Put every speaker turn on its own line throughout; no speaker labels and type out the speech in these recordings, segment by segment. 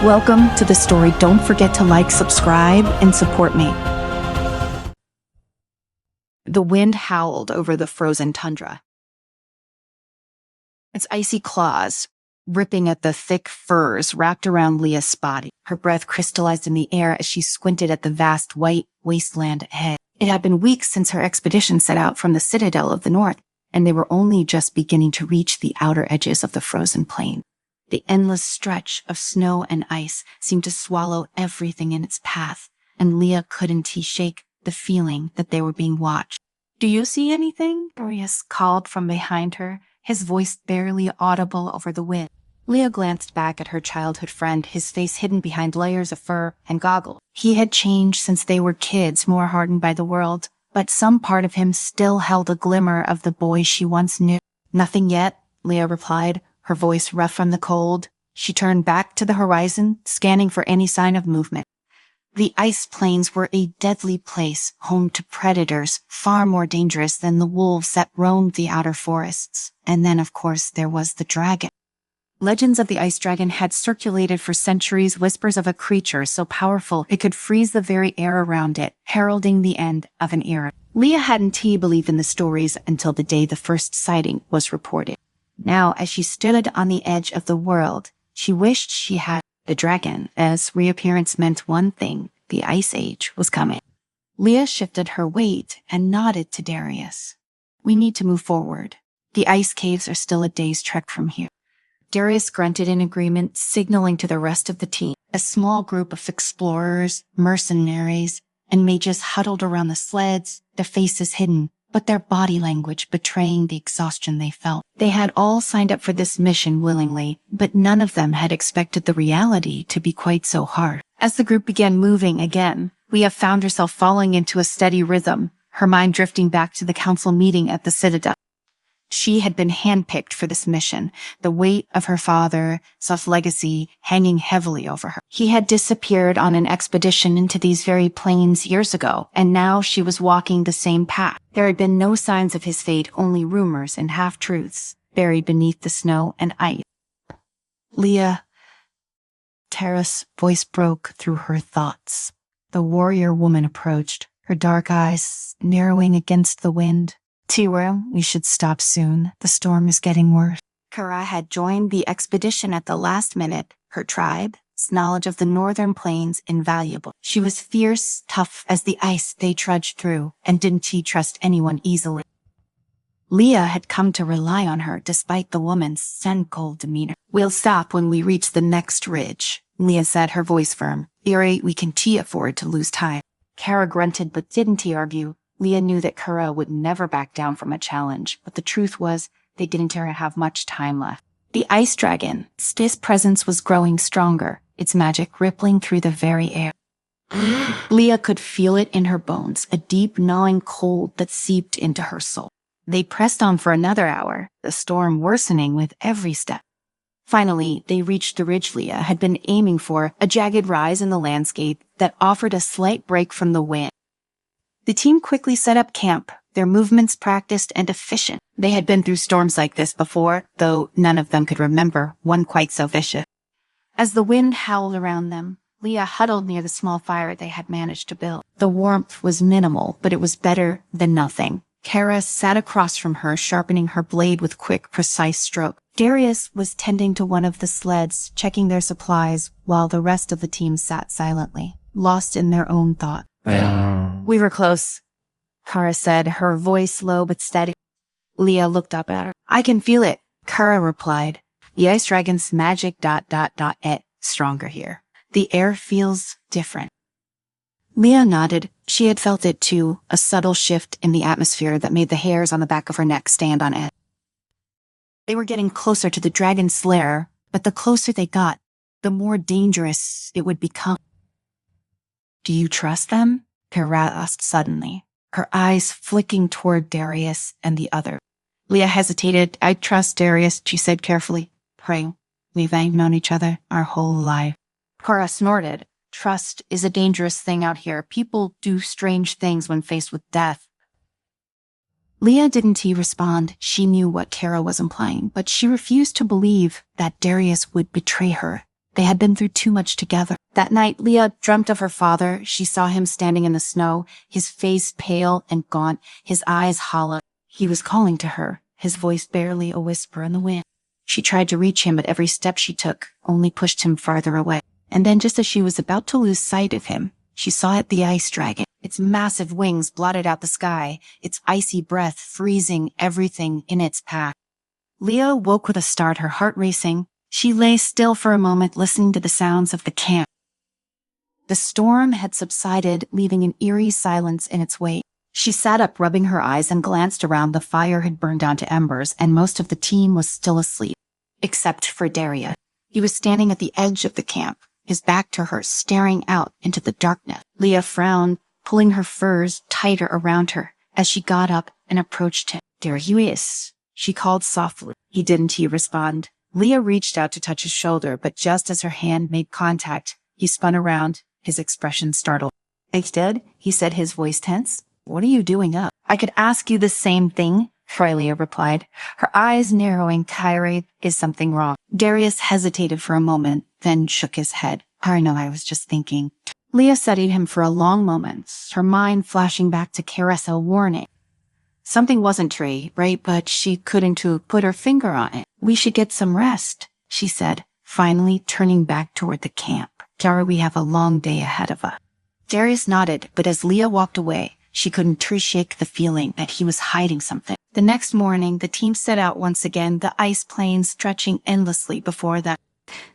Welcome to the story. Don't forget to like, subscribe, and support me. The wind howled over the frozen tundra. Its icy claws ripping at the thick furs wrapped around Leah's body. Her breath crystallized in the air as she squinted at the vast white wasteland ahead. It had been weeks since her expedition set out from the citadel of the north, and they were only just beginning to reach the outer edges of the frozen plain. The endless stretch of snow and ice seemed to swallow everything in its path, and Leah couldn't shake the feeling that they were being watched. "Do you see anything?" Darius called from behind her, his voice barely audible over the wind. Leah glanced back at her childhood friend, his face hidden behind layers of fur and goggles. He had changed since they were kids, more hardened by the world, but some part of him still held a glimmer of the boy she once knew. "Nothing yet," Leah replied, her voice rough from the cold. She turned back to the horizon, scanning for any sign of movement. The ice plains were a deadly place, home to predators far more dangerous than the wolves that roamed the outer forests. And then, of course, there was the dragon. Legends of the ice dragon had circulated for centuries, whispers of a creature so powerful it could freeze the very air around it, heralding the end of an era. Leah hadn't believed in the stories until the day the first sighting was reported. Now, as she stood on the edge of the world, she wished she had the dragon, as reappearance meant one thing: the Ice Age was coming. Leah shifted her weight and nodded to Darius. "We need to move forward. The ice caves are still a day's trek from here." Darius grunted in agreement, signaling to the rest of the team. A small group of explorers, mercenaries, and mages huddled around the sleds, their faces hidden, but their body language betraying the exhaustion they felt. They had all signed up for this mission willingly, but none of them had expected the reality to be quite so hard. As the group began moving again, Leah found herself falling into a steady rhythm, her mind drifting back to the council meeting at the citadel. She had been handpicked for this mission, the weight of her father's legacy hanging heavily over her. He had disappeared on an expedition into these very plains years ago, and now she was walking the same path. There had been no signs of his fate, only rumors and half-truths buried beneath the snow and ice. "Leah," Tara's voice broke through her thoughts. The warrior woman approached, her dark eyes narrowing against the wind. "Tiwa, we should stop soon. The storm is getting worse." Kara had joined the expedition at the last minute, her tribe's knowledge of the northern plains invaluable. She was fierce, tough as the ice they trudged through, and didn't trust anyone easily. Leah had come to rely on her despite the woman's stone-cold demeanor. "We'll stop when we reach the next ridge," Leah said, her voice firm. "We can afford to lose time." Kara grunted but didn't argue. Leah knew that Kara would never back down from a challenge, but the truth was they didn't have much time left. The ice dragon, its presence was growing stronger, its magic rippling through the very air. Leah could feel it in her bones, a deep gnawing cold that seeped into her soul. They pressed on for another hour, the storm worsening with every step. Finally, they reached the ridge Leah had been aiming for, a jagged rise in the landscape that offered a slight break from the wind. The team quickly set up camp, their movements practiced and efficient. They had been through storms like this before, though none of them could remember one quite so vicious. As the wind howled around them, Leah huddled near the small fire they had managed to build. The warmth was minimal, but it was better than nothing. Kara sat across from her, sharpening her blade with quick, precise strokes. Darius was tending to one of the sleds, checking their supplies, while the rest of the team sat silently, lost in their own thought. "We were close," Kara said, her voice low but steady. Leah looked up at her. "I can feel it," Kara replied. "The ice dragon's magic ... stronger here. The air feels different." Leah nodded. She had felt it too, a subtle shift in the atmosphere that made the hairs on the back of her neck stand on edge. They were getting closer to the dragon's lair, but the closer they got, the more dangerous it would become. "Do you trust them?" Kara asked suddenly, her eyes flicking toward Darius and the other. Leah hesitated. "I trust Darius," she said carefully. "Pray, we've known each other our whole life." Kara snorted. "Trust is a dangerous thing out here. People do strange things when faced with death." Leah didn't respond. She knew what Kara was implying, but she refused to believe that Darius would betray her. They had been through too much together. That night, Leah dreamt of her father. She saw him standing in the snow, his face pale and gaunt, his eyes hollow. He was calling to her, his voice barely a whisper in the wind. She tried to reach him, but every step she took only pushed him farther away. And then, just as she was about to lose sight of him, she saw it, the ice dragon. Its massive wings blotted out the sky, its icy breath freezing everything in its path. Leah woke with a start, her heart racing. She lay still for a moment, listening to the sounds of the camp. The storm had subsided, leaving an eerie silence in its wake. She sat up, rubbing her eyes, and glanced around. The fire had burned down to embers, and most of the team was still asleep, except for Daria. He was standing at the edge of the camp, his back to her, staring out into the darkness. Leah frowned, pulling her furs tighter around her as she got up and approached him. "There he is," she called softly. He didn't respond. Leah reached out to touch his shoulder, but just as her hand made contact, he spun around, his expression startled. "It's dead," he said, his voice tense. "What are you doing up?" "I could ask you the same thing," Leah replied, her eyes narrowing. "Kyrie, is something wrong?" Darius hesitated for a moment, then shook his head. "I know, I was just thinking." Leah studied him for a long moment, her mind flashing back to Carissa warning. Something wasn't right, but she couldn't put her finger on it. "We should get some rest," she said, finally turning back toward the camp. "Tara, we have a long day ahead of us." Darius nodded, but as Leah walked away, she couldn't shake the feeling that he was hiding something. The next morning, the team set out once again, the ice plains stretching endlessly before them.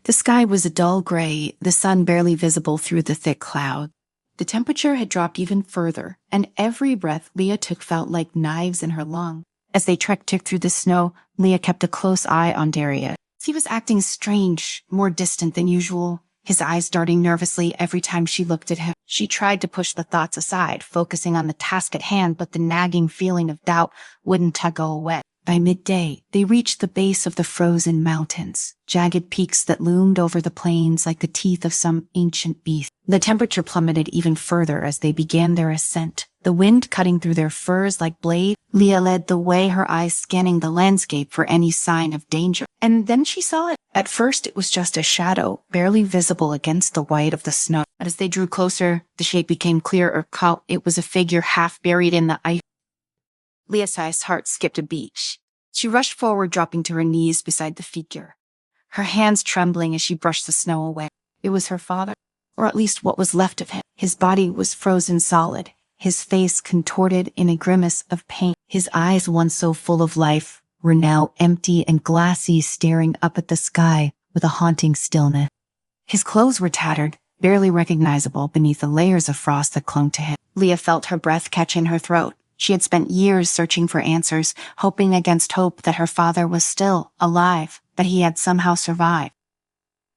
The sky was a dull gray, the sun barely visible through the thick cloud. The temperature had dropped even further, and every breath Leah took felt like knives in her lung. As they trekked through the snow, Leah kept a close eye on Daria. He was acting strange, more distant than usual, his eyes darting nervously every time she looked at him. She tried to push the thoughts aside, focusing on the task at hand, but the nagging feeling of doubt wouldn't go away. By midday, they reached the base of the frozen mountains, jagged peaks that loomed over the plains like the teeth of some ancient beast. The temperature plummeted even further as they began their ascent, the wind cutting through their furs like blades. Leah led the way, her eyes scanning the landscape for any sign of danger. And then she saw it. At first, it was just a shadow, barely visible against the white of the snow. But as they drew closer, the shape became clearer. It was a figure half buried in the ice. Leah's heart skipped a beat. She rushed forward, dropping to her knees beside the figure, her hands trembling as she brushed the snow away. It was her father, or at least what was left of him. His body was frozen solid, his face contorted in a grimace of pain. His eyes, once so full of life, were now empty and glassy, staring up at the sky with a haunting stillness. His clothes were tattered, barely recognizable beneath the layers of frost that clung to him. Leah felt her breath catch in her throat. She had spent years searching for answers, hoping against hope that her father was still alive, that he had somehow survived.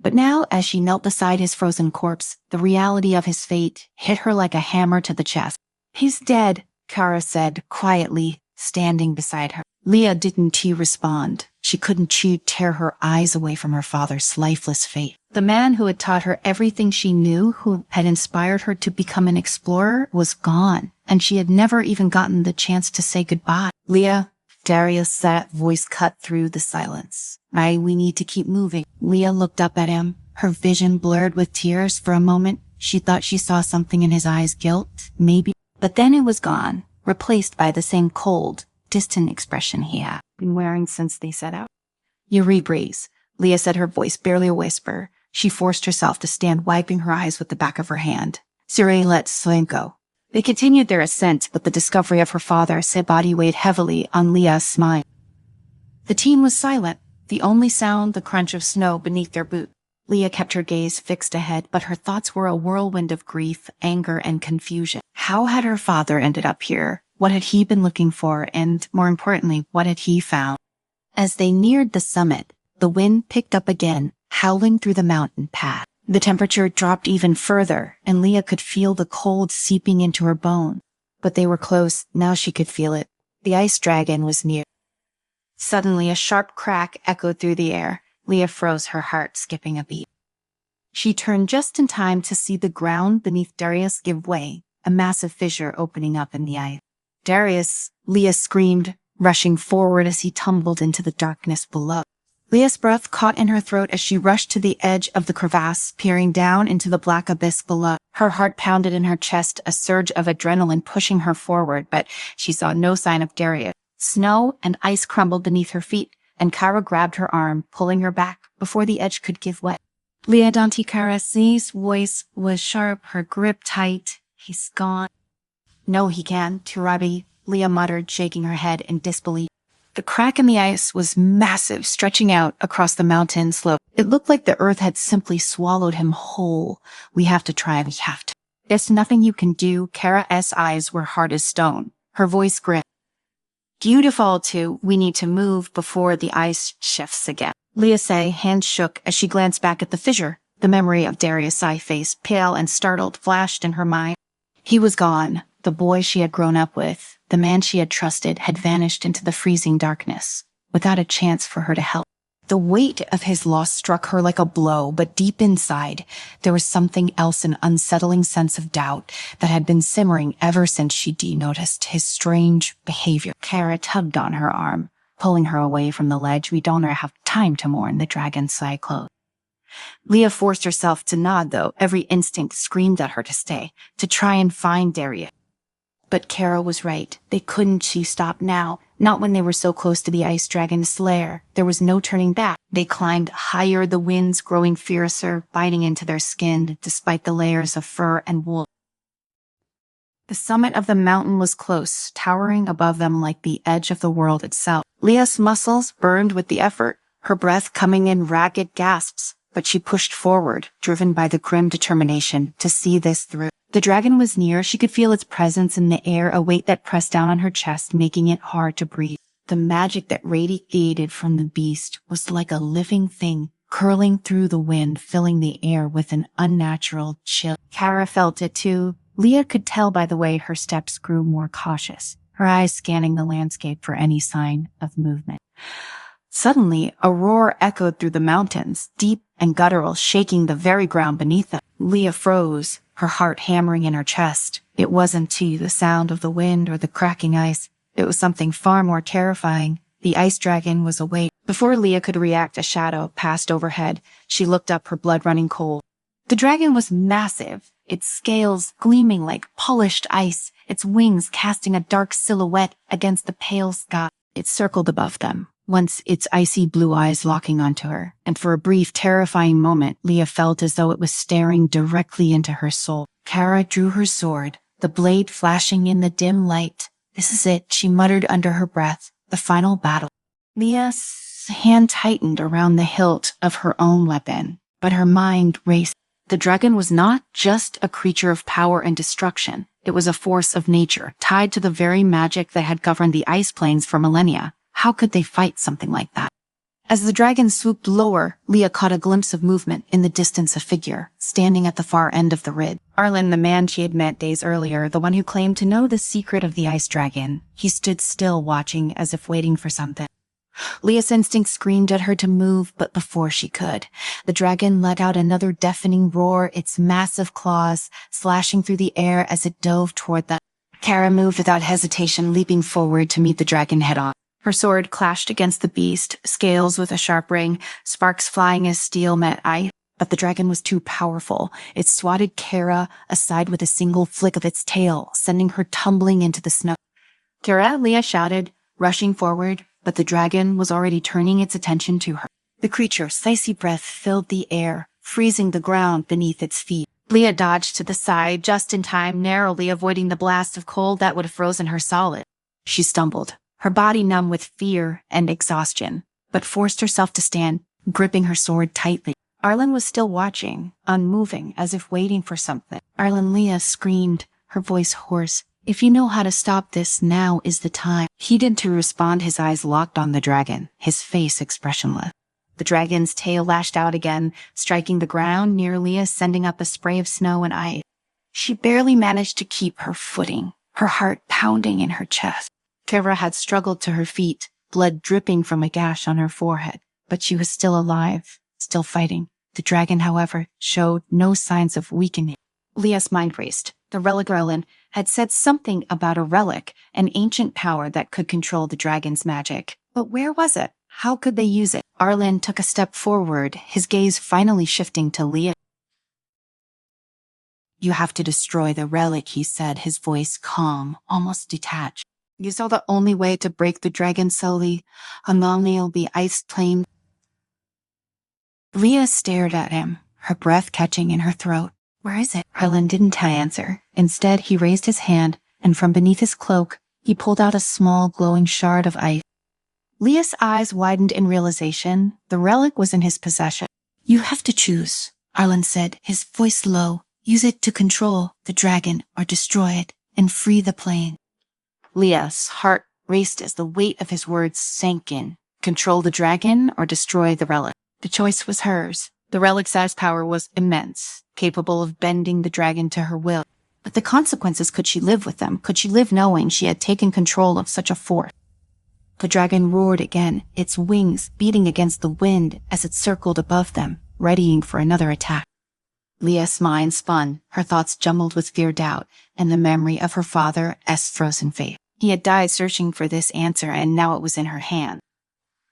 But now, as she knelt beside his frozen corpse, the reality of his fate hit her like a hammer to the chest. "He's dead," Kara said quietly, standing beside her. Leah didn't respond. She couldn't tear her eyes away from her father's lifeless fate. The man who had taught her everything she knew, who had inspired her to become an explorer, was gone, and she had never even gotten the chance to say goodbye. "Leah," Darius' voice cut through the silence. We need to keep moving." Leah looked up at him, her vision blurred with tears. For a moment, she thought she saw something in his eyes, guilt, maybe. But then it was gone, replaced by the same cold, distant expression he had been wearing since they set out. "You rebreeze," Leah said, her voice barely a whisper. She forced herself to stand, wiping her eyes with the back of her hand. Siri let Slinko. They continued their ascent, but the discovery of her father's body weighed heavily on Leah's mind. The team was silent, the only sound the crunch of snow beneath their boots. Leah kept her gaze fixed ahead, but her thoughts were a whirlwind of grief, anger, and confusion. How had her father ended up here? What had he been looking for? And more importantly, what had he found? As they neared the summit, the wind picked up again, howling through the mountain path. The temperature dropped even further, and Leah could feel the cold seeping into her bones. But they were close, now she could feel it. The ice dragon was near. Suddenly, a sharp crack echoed through the air. Leah froze, her heart skipping a beat. She turned just in time to see the ground beneath Darius give way, a massive fissure opening up in the ice. "Darius!" Leah screamed, rushing forward as he tumbled into the darkness below. Leah's breath caught in her throat as she rushed to the edge of the crevasse, peering down into the black abyss below. Her heart pounded in her chest, a surge of adrenaline pushing her forward, but she saw no sign of Darius. Snow and ice crumbled beneath her feet, and Kara grabbed her arm, pulling her back before the edge could give way. Leah Dante Kara's voice was sharp, her grip tight. He's gone. No, he can't, Turabi, Leah muttered, shaking her head in disbelief. The crack in the ice was massive, stretching out across the mountain slope. It looked like the earth had simply swallowed him whole. We have to try, we have to. There's nothing you can do. Kara's eyes were hard as stone. Her voice gripped. Beautiful too. We need to move before the ice shifts again. Leah's hands shook as she glanced back at the fissure. The memory of Darius' face, pale and startled, flashed in her mind. He was gone. The boy she had grown up with, the man she had trusted, had vanished into the freezing darkness, without a chance for her to help. The weight of his loss struck her like a blow, but deep inside, there was something else, an unsettling sense of doubt that had been simmering ever since she noticed his strange behavior. Kara tugged on her arm, pulling her away from the ledge. We don't have time to mourn, the dragon sigh closed. Leah forced herself to nod, though. Every instinct screamed at her to stay, to try and find Darius. But Kara was right. They couldn't stop now. Not when they were so close to the ice dragon's lair. There was no turning back. They climbed higher, the winds growing fiercer, biting into their skin, despite the layers of fur and wool. The summit of the mountain was close, towering above them like the edge of the world itself. Leah's muscles burned with the effort, her breath coming in ragged gasps, but she pushed forward, driven by the grim determination to see this through. The dragon was near. She could feel its presence in the air, a weight that pressed down on her chest, making it hard to breathe. The magic that radiated from the beast was like a living thing, curling through the wind, filling the air with an unnatural chill. Kara felt it too. Leah could tell by the way her steps grew more cautious, her eyes scanning the landscape for any sign of movement. Suddenly, a roar echoed through the mountains, deep and guttural, shaking the very ground beneath them. Leah froze, her heart hammering in her chest. It wasn't the sound of the wind or the cracking ice. It was something far more terrifying. The ice dragon was awake. Before Leah could react, a shadow passed overhead. She looked up, her blood running cold. The dragon was massive, its scales gleaming like polished ice, its wings casting a dark silhouette against the pale sky. It circled above them, once its icy blue eyes locking onto her, and for a brief, terrifying moment, Leah felt as though it was staring directly into her soul. Kara drew her sword, the blade flashing in the dim light. This is it, she muttered under her breath, the final battle. Leah's hand tightened around the hilt of her own weapon, but her mind raced. The dragon was not just a creature of power and destruction. It was a force of nature, tied to the very magic that had governed the ice plains for millennia. How could they fight something like that? As the dragon swooped lower, Leah caught a glimpse of movement in the distance, a figure, standing at the far end of the ridge. Arlen, the man she had met days earlier, the one who claimed to know the secret of the ice dragon. He stood still, watching, as if waiting for something. Leah's instinct screamed at her to move, but before she could, the dragon let out another deafening roar, its massive claws slashing through the air as it dove toward them. Kara moved without hesitation, leaping forward to meet the dragon head-on. Her sword clashed against the beast, scales with a sharp ring, sparks flying as steel met ice. But the dragon was too powerful. It swatted Kara aside with a single flick of its tail, sending her tumbling into the snow. Kara, Leah shouted, rushing forward, but the dragon was already turning its attention to her. The creature's icy breath filled the air, freezing the ground beneath its feet. Leah dodged to the side just in time, narrowly avoiding the blast of cold that would have frozen her solid. She stumbled, her body numb with fear and exhaustion, but forced herself to stand, gripping her sword tightly. Arlen was still watching, unmoving, as if waiting for something. Arlen, Leah screamed, her voice hoarse. If you know how to stop this, now is the time. He didn't respond, his eyes locked on the dragon, his face expressionless. The dragon's tail lashed out again, striking the ground near Leah, sending up a spray of snow and ice. She barely managed to keep her footing, her heart pounding in her chest. Kara had struggled to her feet, blood dripping from a gash on her forehead, but she was still alive, still fighting. The dragon, however, showed no signs of weakening. Leah's mind raced. The relic Arlen had said something about a relic, an ancient power that could control the dragon's magic. But where was it? How could they use it? Arlen took a step forward, his gaze finally shifting to Leah. You have to destroy the relic, he said, his voice calm, almost detached. You saw the only way to break the dragon slowly. Amalni'll be ice-claimed. Leah stared at him, her breath catching in her throat. Where is it? Arlen didn't answer. Instead, he raised his hand, and from beneath his cloak, he pulled out a small, glowing shard of ice. Leah's eyes widened in realization. The relic was in his possession. You have to choose, Arlen said, his voice low. Use it to control the dragon or destroy it and free the plane. Leah's heart raced as the weight of his words sank in. Control the dragon or destroy the relic. The choice was hers. The relic's size power was immense, capable of bending the dragon to her will. But the consequences, could she live with them? Could she live knowing she had taken control of such a force? The dragon roared again, its wings beating against the wind as it circled above them, readying for another attack. Leah's mind spun, her thoughts jumbled with fear, doubt, and the memory of her father's frozen face. He had died searching for this answer, and now it was in her hand.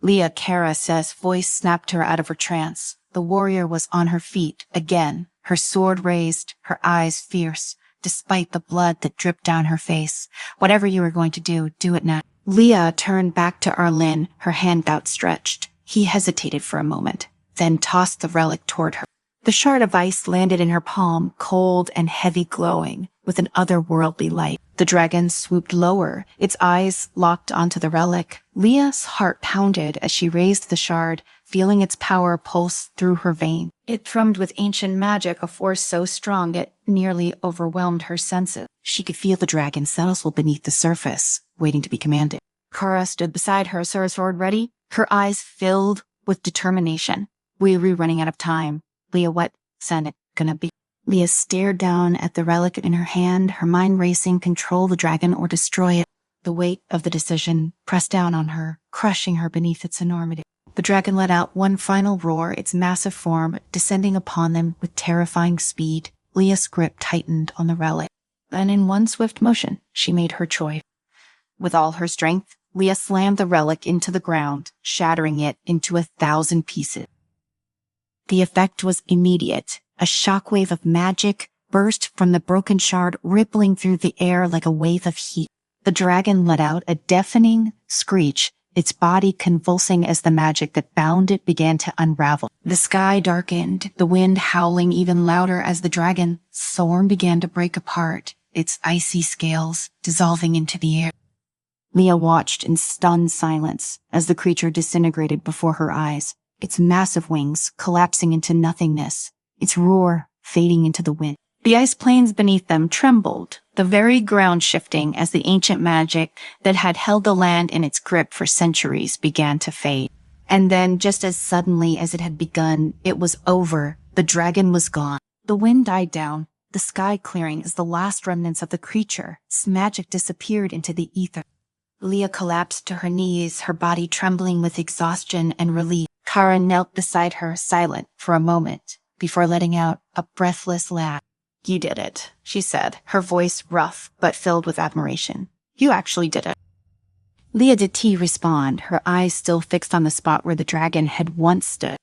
Leah, Kara's voice snapped her out of her trance. The warrior was on her feet again, her sword raised, her eyes fierce, despite the blood that dripped down her face. Whatever you were going to do, do it now. Leah turned back to Arlen, her hand outstretched. He hesitated for a moment, then tossed the relic toward her. The shard of ice landed in her palm, cold and heavy, glowing with an otherworldly light. The dragon swooped lower, its eyes locked onto the relic. Leah's heart pounded as she raised the shard, feeling its power pulse through her veins. It thrummed with ancient magic, a force so strong it nearly overwhelmed her senses. She could feel the dragon settle beneath the surface, waiting to be commanded. Kara stood beside her, sword ready, her eyes filled with determination. We're running out of time. Leah, what's it gonna be? Leah stared down at the relic in her hand, her mind racing. Control the dragon or destroy it. The weight of the decision pressed down on her, crushing her beneath its enormity. The dragon let out one final roar, its massive form descending upon them with terrifying speed. Leah's grip tightened on the relic. Then in one swift motion, she made her choice. With all her strength, Leah slammed the relic into the ground, shattering it into 1,000 pieces. The effect was immediate. A shockwave of magic burst from the broken shard, rippling through the air like a wave of heat. The dragon let out a deafening screech, its body convulsing as the magic that bound it began to unravel. The sky darkened, the wind howling even louder as the dragon's form began to break apart, its icy scales dissolving into the air. Leah watched in stunned silence as the creature disintegrated before her eyes, its massive wings collapsing into nothingness, its roar fading into the wind. The ice plains beneath them trembled, the very ground shifting as the ancient magic that had held the land in its grip for centuries began to fade. And then, just as suddenly as it had begun, it was over. The dragon was gone. The wind died down, the sky clearing as the last remnants of the creature's magic disappeared into the ether. Leah collapsed to her knees, her body trembling with exhaustion and relief. Kara knelt beside her, silent for a moment, before letting out a breathless laugh. You did it, she said, her voice rough but filled with admiration. You actually did it. Leah did respond, her eyes still fixed on the spot where the dragon had once stood.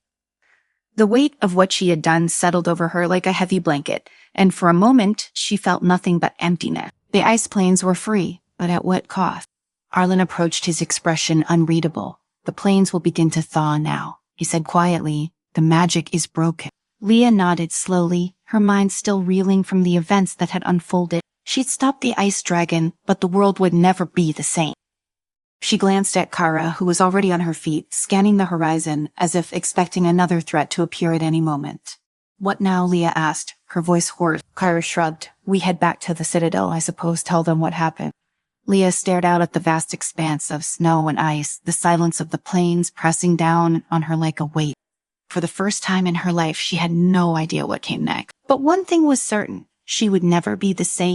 The weight of what she had done settled over her like a heavy blanket, and for a moment she felt nothing but emptiness. The ice plains were free, but at what cost? Arlen approached, his expression unreadable. The plains will begin to thaw now, he said quietly. The magic is broken. Leah nodded slowly, her mind still reeling from the events that had unfolded. She'd stopped the ice dragon, but the world would never be the same. She glanced at Kara, who was already on her feet, scanning the horizon as if expecting another threat to appear at any moment. What now? Leah asked, her voice hoarse. Kara shrugged. We head back to the citadel, I suppose, tell them what happened. Leah stared out at the vast expanse of snow and ice, the silence of the plains pressing down on her like a weight. For the first time in her life, she had no idea what came next. But one thing was certain, she would never be the same.